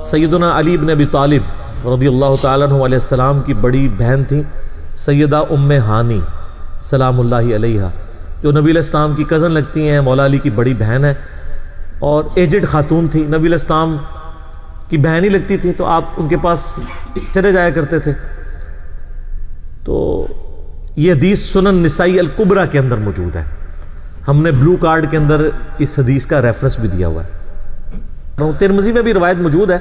سیدنا علی بن ابی طالب رضی اللہ تعالیٰ عنہ علیہ السلام کی بڑی بہن تھیں سیدہ ام ہانی سلام اللہ علیہا، جو نبی علیہ السلام کی کزن لگتی ہیں، مولا علی کی بڑی بہن ہے اور ایجڈ خاتون تھی، نبی علیہ السلام کی بہن ہی لگتی تھی، تو آپ ان کے پاس چلے جایا کرتے تھے۔ تو یہ حدیث سنن نسائی الکبریٰ کے اندر موجود ہے، ہم نے بلو کارڈ کے اندر اس حدیث کا ریفرنس بھی دیا ہوا ہے۔ ترمذی میں بھی روایت موجود ہے،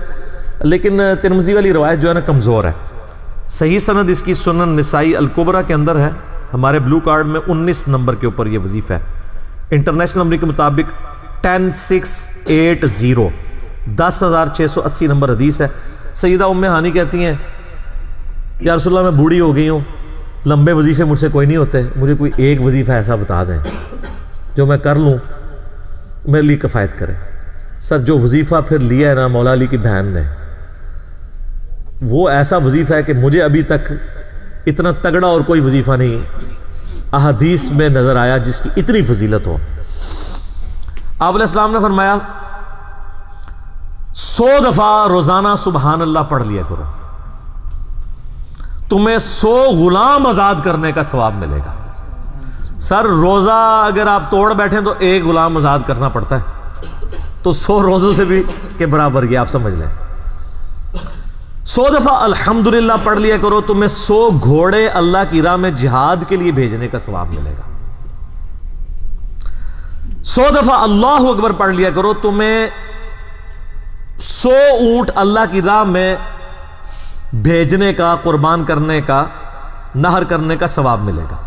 لیکن ترمذی والی روایت جو ہے نا کمزور ہے، صحیح سند اس کی سنن نسائی الکبریٰ کے اندر ہے، ہمارے بلو کارڈ میں 19 نمبر کے اوپر یہ وظیفہ ہے، انٹرنیشنل نمبر کے مطابق 10680 10680 نمبر حدیث ہے۔ سیدہ ام ہانی کہتی ہیں یا رسول اللہ میں بوڑھی ہو گئی ہوں، لمبے وظیفے مجھ سے کوئی نہیں ہوتے، مجھے کوئی ایک وظیفہ ایسا بتا دیں جو میں کر لوں میرے لیے کفایت کرے۔ سر جو وظیفہ پھر لیا ہے نا مولا علی کی بہن نے، وہ ایسا وظیفہ ہے کہ مجھے ابھی تک اتنا تگڑا اور کوئی وظیفہ نہیں احادیث میں نظر آیا جس کی اتنی فضیلت ہو۔ آپ علیہ السلام نے فرمایا 100 دفعہ روزانہ سبحان اللہ پڑھ لیا کرو، تمہیں 100 غلام آزاد کرنے کا ثواب ملے گا۔ سر روزہ اگر آپ توڑ بیٹھیں تو ایک غلام آزاد کرنا پڑتا ہے، تو 100 روزوں سے بھی کے برابر یہ آپ سمجھ لیں۔ 100 دفعہ الحمدللہ پڑھ لیا کرو، تمہیں 100 گھوڑے اللہ کی راہ میں جہاد کے لیے بھیجنے کا ثواب ملے گا۔ 100 دفعہ اللہ اکبر پڑھ لیا کرو، تمہیں 100 اونٹ اللہ کی راہ میں بھیجنے کا، قربان کرنے کا، نہر کرنے کا ثواب ملے گا۔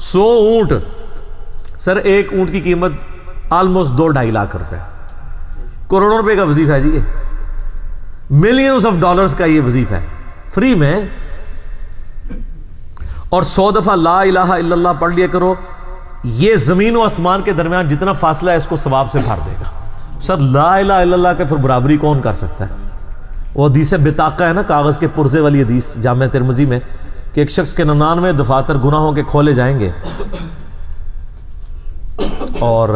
100 اونٹ، سر ایک اونٹ کی قیمت آلموسٹ 2-2.5 لاکھ روپے، کروڑوں روپے کا وظیفہ ہے جی، یہ ملینز آف ڈالرز کا یہ وظیفہ ہے فری میں۔ اور 100 دفعہ لا الہ الا اللہ پڑھ لیا کرو، یہ زمین و آسمان کے درمیان جتنا فاصلہ ہے اس کو ثواب سے بھر دے گا۔ سر لا الہ الا اللہ کے پھر برابری کون کر سکتا ہے؟ وہ حدیث بطاقہ ہے نا، کاغذ کے پرزے والی حدیث جامع ترمذی میں، کہ ایک شخص کے 99 دفاتر گناہوں کے کھولے جائیں گے اور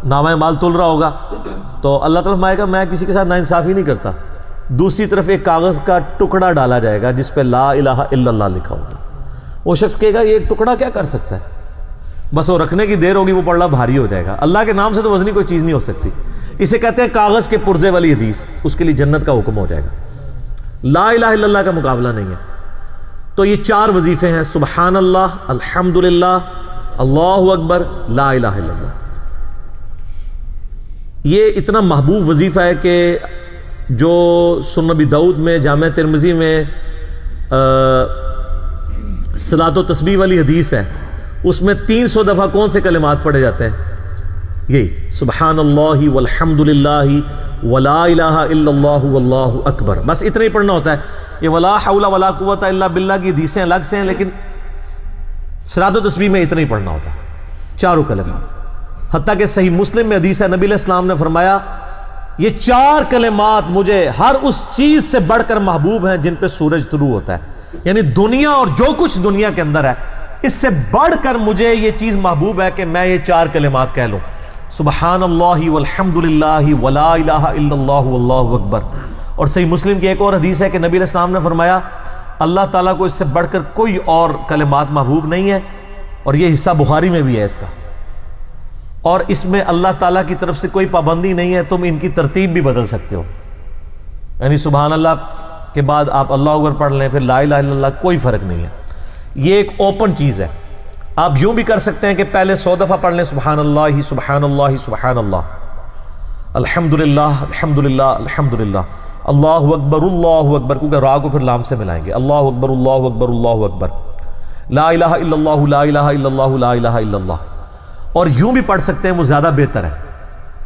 نامہ مال تل رہا ہوگا، تو اللہ تعالیٰ فرمائے گا میں کسی کے ساتھ ناانصافی نہیں کرتا۔ دوسری طرف ایک کاغذ کا ٹکڑا ڈالا جائے گا جس پہ لا الہ الا اللہ لکھا ہوگا، وہ شخص کہے گا یہ ایک ٹکڑا کیا کر سکتا ہے، بس وہ رکھنے کی دیر ہوگی وہ پڑھنا بھاری ہو جائے گا۔ اللہ کے نام سے تو وزنی کوئی چیز نہیں ہو سکتی، اسے کہتے ہیں کاغذ کے پرزے والی حدیث، اس کے لیے جنت کا حکم ہو جائے گا۔ لا الہ الا اللہ کا مقابلہ نہیں ہے۔ تو یہ 4 وظیفے ہیں، سبحان اللہ، الحمدللہ، اللہ اکبر، لا الہ الا اللہ۔ یہ اتنا محبوب وظیفہ ہے کہ جو سنن ابی داؤد میں، جامع ترمذی میں صلاۃ و تسبیح والی حدیث ہے، اس میں 300 دفعہ کون سے کلمات پڑھے جاتے ہیں؟ یہی سبحان اللہ والحمدللہ ولا الہ الا اللہ واللہ اکبر، بس اتنا ہی پڑھنا ہوتا ہے۔ یہ ولا حول ولا قوت الا باللہ کی حدیثیں الگ سے ہیں، لیکن صلاۃ و تسبیح میں اتنا ہی پڑھنا ہوتا ہے، 4 کلمات۔ حتیٰ کہ صحیح مسلم میں حدیث ہے، نبی علیہ السلام نے فرمایا یہ 4 کلمات مجھے ہر اس چیز سے بڑھ کر محبوب ہیں جن پہ سورج طلوع ہوتا ہے، یعنی دنیا اور جو کچھ دنیا کے اندر ہے اس سے بڑھ کر مجھے یہ چیز محبوب ہے کہ میں یہ 4 کلمات کہہ لوں، سبحان اللہ والحمدللہ ولا الہ الا اللہ واللہ اکبر۔ اور صحیح مسلم کی ایک اور حدیث ہے کہ نبی علیہ السلام نے فرمایا اللہ تعالیٰ کو اس سے بڑھ کر کوئی اور کلمات محبوب نہیں ہے، اور یہ حصہ بخاری میں بھی ہے اس کا، اور اس میں اللہ تعالیٰ کی طرف سے کوئی پابندی نہیں ہے، تم ان کی ترتیب بھی بدل سکتے ہو، یعنی سبحان اللہ کے بعد آپ اللہ اکبر پڑھ لیں، پھر لا الہ الا اللہ، کوئی فرق نہیں ہے۔ یہ ایک اوپن چیز ہے، آپ یوں بھی کر سکتے ہیں کہ پہلے 100 دفعہ پڑھ لیں سبحان اللہ سبحان اللہ سبحان اللہ، الحمدللہ الحمدللہ الحمدللہ، اللہ اکبر، کیونکہ را کو پھر لام سے ملائیں گے، اللہ اکبر اللہ اکبر اللہ اکبر، لا الہ الا اللہ لا الہ الا اللہ لا الہ الا اللہ۔ اور یوں بھی پڑھ سکتے ہیں، وہ زیادہ بہتر ہے،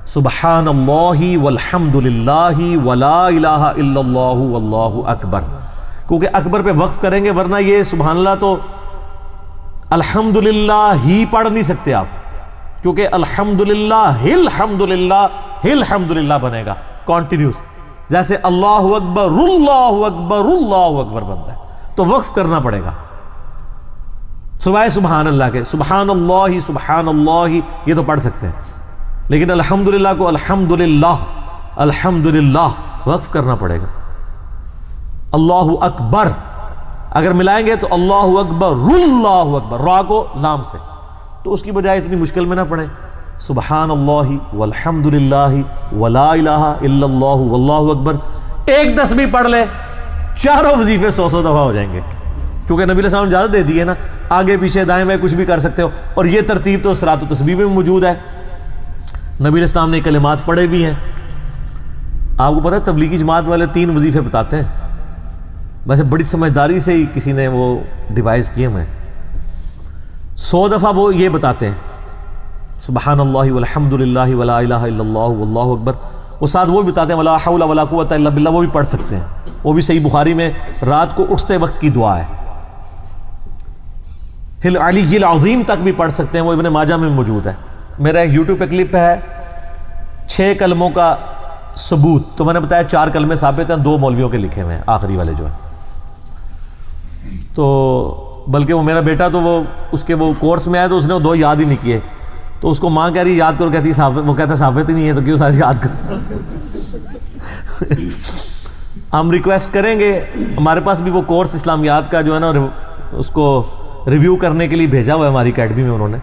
سبحان اللہ والحمدللہ ولا الہ الا اللہ واللہ اکبر، کیونکہ اکبر پہ وقف کریں گے، ورنہ یہ سبحان اللہ تو الحمدللہ ہی پڑھ نہیں سکتے آپ، کیونکہ الحمدللہ الحمدللہ بنے گا کانٹینیوس، جیسے اللہ اکبر اللہ اکبر بنتا ہے، تو وقف کرنا پڑے گا سوائے سبحان اللہ کے۔ سبحان اللہ یہ تو پڑھ سکتے ہیں، لیکن الحمدللہ کو الحمدللہ الحمدللہ وقف کرنا پڑے گا. اللہ اکبر اگر ملائیں گے تو اللہ اکبر اللہ اکبر، را کو لام سے، تو اس کی بجائے اتنی مشکل میں نہ پڑھیں. سبحان اللہ والحمدللہ ولا الہ الا اللہ واللہ اکبر، ایک تسبیح پڑھ لے، چاروں وظیفے 100 دفعہ ہو جائیں گے، کیونکہ نبی علیہ السلام نے اجازت دے دی ہے نا، آگے پیچھے دائیں بائیں کچھ بھی کر سکتے ہو. اور یہ ترتیب تو صلاۃ و تسبیح میں موجود ہے. نبی علیہ السلام نے کلمات پڑھے بھی ہیں. آپ کو پتہ ہے تبلیغی جماعت والے 3 وظیفے بتاتے ہیں، ویسے بڑی سمجھداری سے ہی کسی نے وہ ڈیوائز کیے ہیں. 100 دفعہ وہ یہ بتاتے ہیں سبحان اللہ والحمدللہ ولا الہ الا اللہ واللہ اکبر. وہ ساتھ وہ بھی بتاتے ہیں ولا حول ولا قوت الا باللہ، وہ بھی پڑھ سکتے ہیں. وہ بھی صحیح بخاری میں رات کو اٹھتے وقت کی دعا ہے. العلی العظیم تک بھی پڑھ سکتے ہیں، وہ ابن ماجہ میں موجود ہے. میرا ایک یوٹیوب پہ کلپ ہے 6 کلموں کا ثبوت، تو میں نے بتایا 4 کلمے ثابت ہیں، 2 مولویوں کے لکھے ہوئے ہیں، آخری والے جو ہیں. تو بلکہ وہ میرا بیٹا تو وہ اس کے وہ کورس میں آیا تو اس نے وہ 2 یاد ہی نہیں کیے، تو اس کو ماں کہہ رہی یاد کرو، کہتی وہ کہتا ثابت ہی نہیں ہے تو کیوں سارے یاد کرو. ہم ریکویسٹ کریں گے، ہمارے پاس بھی وہ کورس اسلامیات کا جو ہے نا اس کو ریویو کرنے کے لیے بھیجا ہوا ہے ہماری اکیڈمی میں انہوں نے،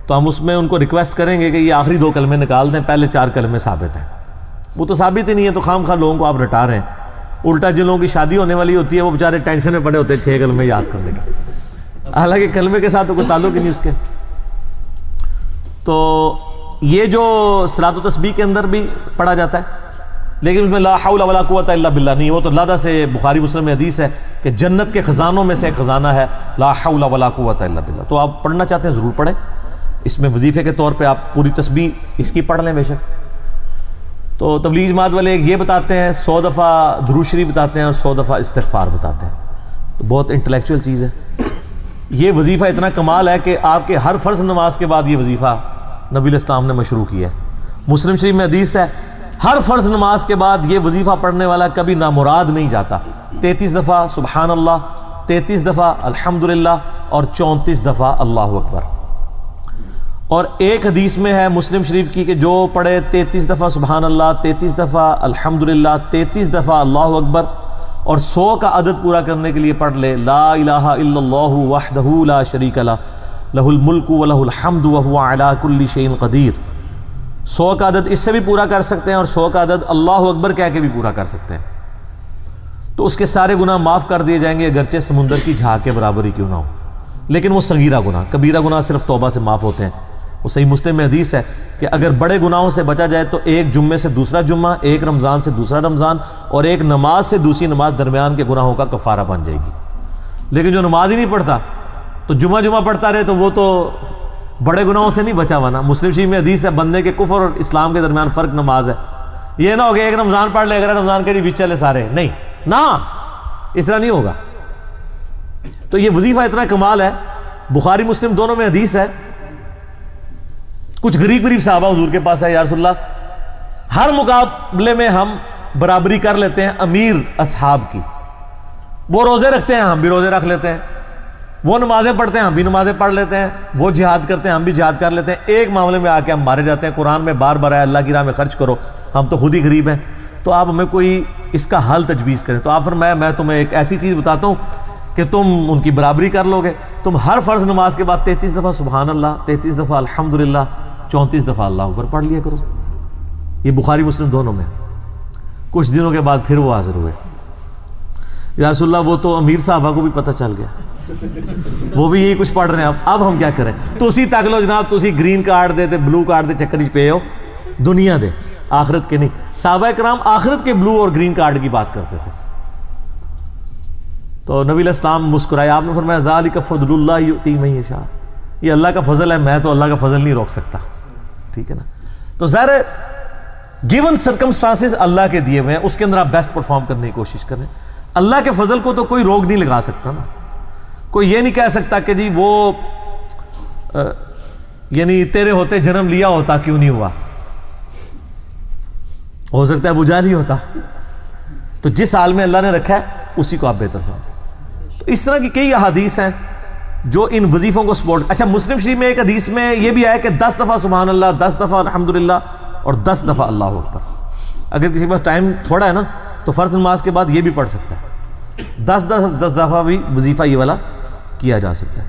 تو ہم اس میں ان کو ریکویسٹ کریں گے کہ یہ آخری 2 کلمے نکال دیں، پہلے 4 کلمے ثابت ہیں. وہ تو ثابت ہی نہیں ہے تو خام خواہ لوگوں کو آپ رٹا رہے ہیں. الٹا جن لوگوں کی شادی ہونے والی ہوتی ہے وہ بیچارے ٹینشن میں پڑے ہوتے ہیں 6 کلمے یاد کرنے کا، حالانکہ کلمے کے ساتھ تو کوئی تعلق ہی نہیں اس کے. تو یہ جو صلاۃ و تسبیح کے اندر بھی پڑھا جاتا ہے، لیکن اس میں لا حول ولا قوت الا باللہ نہیں. وہ تو لادہ سے بخاری مسلم میں حدیث ہے کہ جنت کے خزانوں میں سے ایک خزانہ ہے لا حول ولا قوت الا باللہ. تو آپ پڑھنا چاہتے ہیں ضرور پڑھیں. اس میں وظیفے کے طور پہ آپ پوری تسبیح اس کی پڑھ لیں بے شک. تو تبلیغ جماعت والے یہ بتاتے ہیں 100 دفعہ درود شریف بتاتے ہیں اور 100 دفعہ استغفار بتاتے ہیں. تو بہت انٹلیکچوئل چیز ہے. یہ وظیفہ اتنا کمال ہے کہ آپ کے ہر فرض نماز کے بعد یہ وظیفہ نبی علیہ السلام نے مشروع کیا ہے. مسلم شریف میں حدیث ہے ہر فرض نماز کے بعد یہ وظیفہ پڑھنے والا کبھی نامراد نہیں جاتا. 33 دفعہ سبحان اللہ، 33 دفعہ الحمدللہ اور 34 دفعہ اللہ اکبر. اور ایک حدیث میں ہے مسلم شریف کی کہ جو پڑھے 33 دفعہ سبحان اللہ، 33 دفعہ الحمدللہ، 33 دفعہ اللہ اکبر اور 100 کا عدد پورا کرنے کے لیے پڑھ لے لا الہ الا اللہ وحدہ لا شریک لہ لہ الملک ولہ الحمد وہو علی کل شیء قدیر. 100 کا عدد اس سے بھی پورا کر سکتے ہیں اور 100 کا عدد اللہ اکبر کہہ کے بھی پورا کر سکتے ہیں. تو اس کے سارے گناہ معاف کر دیے جائیں گے اگرچہ سمندر کی جھاگ کے برابر ہی کیوں نہ ہو. لیکن وہ صغیرہ گناہ، کبیرہ گناہ صرف توبہ سے معاف ہوتے ہیں. وہ صحیح مسلم میں حدیث ہے کہ اگر بڑے گناہوں سے بچا جائے تو ایک جمعے سے دوسرا جمعہ، ایک رمضان سے دوسرا رمضان اور ایک نماز سے دوسری نماز درمیان کے گناہوں کا کفارہ بن جائے گی. لیکن جو نماز ہی نہیں پڑھتا تو جمعہ پڑھتا رہے تو وہ تو بڑے گناہوں سے نہیں بچا ہوا نا. مسلم شریف میں حدیث ہے بندے کے کفر اور اسلام کے درمیان فرق نماز ہے. یہ نہ ہو کہ ایک رمضان پڑھ لے اگر رمضان کے لیے بیچ چلے سارے، نہیں نہ، اس طرح نہیں ہوگا. تو یہ وظیفہ اتنا کمال ہے. بخاری مسلم دونوں میں حدیث ہے. کچھ غریب صحابہ حضور کے پاس ہے، یا رسول اللہ ہر مقابلے میں ہم برابری کر لیتے ہیں امیر اصحاب کی. وہ روزے رکھتے ہیں ہم بھی روزے رکھ لیتے ہیں، وہ نمازیں پڑھتے ہیں ہم بھی نمازیں پڑھ لیتے ہیں، وہ جہاد کرتے ہیں ہم بھی جہاد کر لیتے ہیں. ایک معاملے میں آ کے ہم مارے جاتے ہیں. قرآن میں بار بار آیا اللہ کی راہ میں خرچ کرو، ہم تو خود ہی غریب ہیں، تو آپ ہمیں کوئی اس کا حل تجویز کریں. تو آپ فرمایا میں تمہیں ایک ایسی چیز بتاتا ہوں کہ تم ان کی برابری کر لو گے. تم ہر فرض نماز کے بعد 33 دفعہ سبحان اللہ، 33 دفعہ الحمدللہ، 34 دفعہ اللہ اکبر پڑھ لیا کرو. یہ بخاری مسلم دونوں میں. کچھ دنوں کے بعد پھر وہ حاضر ہوئے، یا رسول اللہ وہ تو امیر صحابہ کو بھی پتہ چل گیا، وہ بھی یہی کچھ پڑھ رہے ہیں. اب ہم کیا کریں؟ تو اسی تک لو جناب، تو اسی گرین کارڈ دے تے بلو کارڈ دے چکر پہ ہو، دنیا دے آخرت کے نہیں. صحابہ کرام آخرت کے بلو اور گرین کارڈ کی بات کرتے تھے. تو نبی علیہ السلام مسکرائے، آپ نے فرمایا ذالک فضل اللہ یؤتی من یشاء، یہ اللہ کا فضل ہے، میں تو اللہ کا فضل نہیں روک سکتا. ٹھیک ہے نا. تو ظاہر ہے گیون سرکمسٹانسز اللہ کے دیے ہوئے ہیں، اس کے اندر آپ بیسٹ پرفارم کرنے کی کوشش کریں. اللہ کے فضل کو تو کوئی روک نہیں لگا سکتا نا. کوئی یہ نہیں کہہ سکتا کہ جی وہ یعنی تیرے ہوتے جنم لیا ہوتا کیوں نہیں ہوا. ہو سکتا ہے ابو جہل ہی ہوتا. تو جس حال میں اللہ نے رکھا ہے اسی کو آپ بہتر سمجھیں. تو اس طرح کی کئی احادیث ہیں جو ان وظیفوں کو سپورٹ. اچھا مسلم شریف میں ایک حدیث میں یہ بھی آیا کہ 10 دفعہ سبحان اللہ، 10 دفعہ الحمدللہ اور 10 دفعہ اللہ اکبر. اگر کسی کے پاس ٹائم تھوڑا ہے نا تو فرض نماز کے بعد یہ بھی پڑھ سکتا ہے. 10 دفعہ بھی وظیفہ یہ والا کیا جا سکتا ہے.